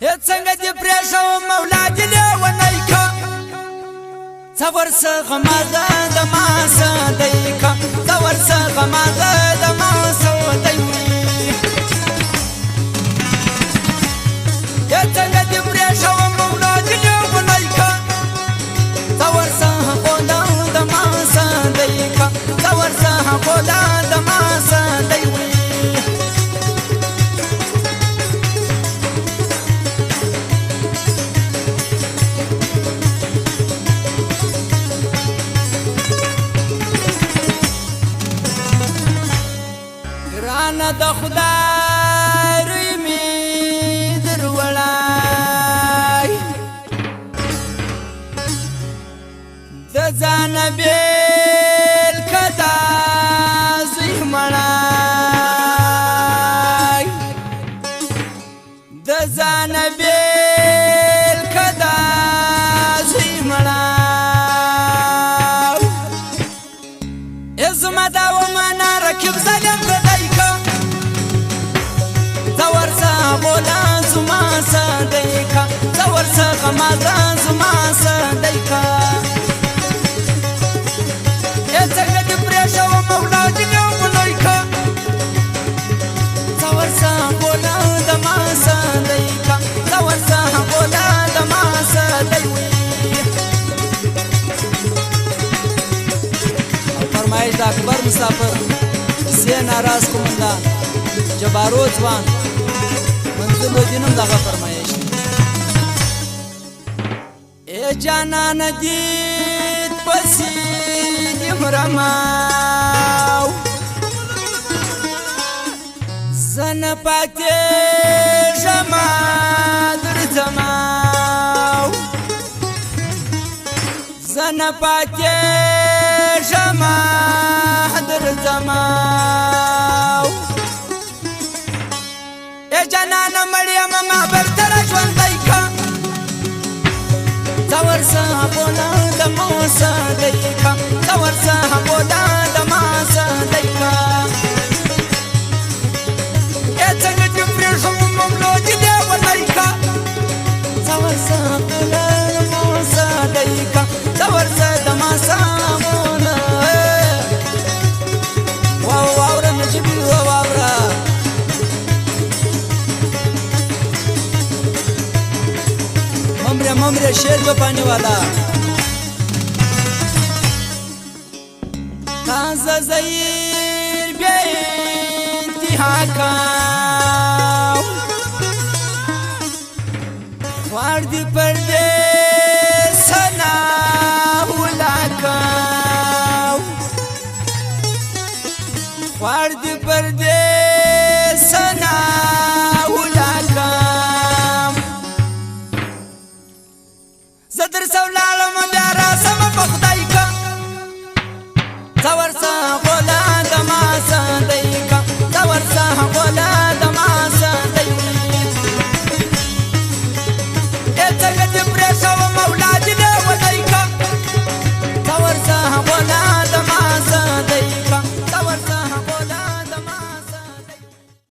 هیڅ څنګه دې پرېښو مولا دې لیونی که څه ورڅه غمازه د ما څه دی که څه ورڅه غمازه د ما څه دی هیڅ څنګه دې پرېښو مولا دې لیونی که څه ورڅه غوله د ما څه دی که څه ورڅه غوله د ما څه دی ګرانه د خدای روی مې دروړی د ځانه بېل که دا زوی مړی د ځانه بېل که دا زوی مړی ای زما دا ومنه رقیب ظالم پردی که څه ورڅه غوله زما څه دی که څه ورڅه غمازه زما څه دی که ای څنګه دې پرېښوم مولا دې لیونی که څه ورڅه غوله د ما څه دی که څه ورڅه غوله د ما څه دی فرمایش د اکبر مسافر حسین آراز قومندان جبارو ځوان منزل الدینم دغه فرمایش ای جانان دید پسی دی مرماو زن پاتی جما در زماو زن پاتی جما در زماو ای جانان مریم ما برتر ژوندی که څه ورڅه غوله د ما څه دی که څه ورڅه غوله د ما څه دی که ای څنګه دې پرېښوم مولا دې لیونی که څه ورڅه غوله د ما څه دی که څه ورڅه د ما څه غوله واوره نجیبي واوره ممره شیر جو پانی والا تازه زیر بیا انتها کاو خوار دی پردیسنا ولا کاو خوار دی پردیسنا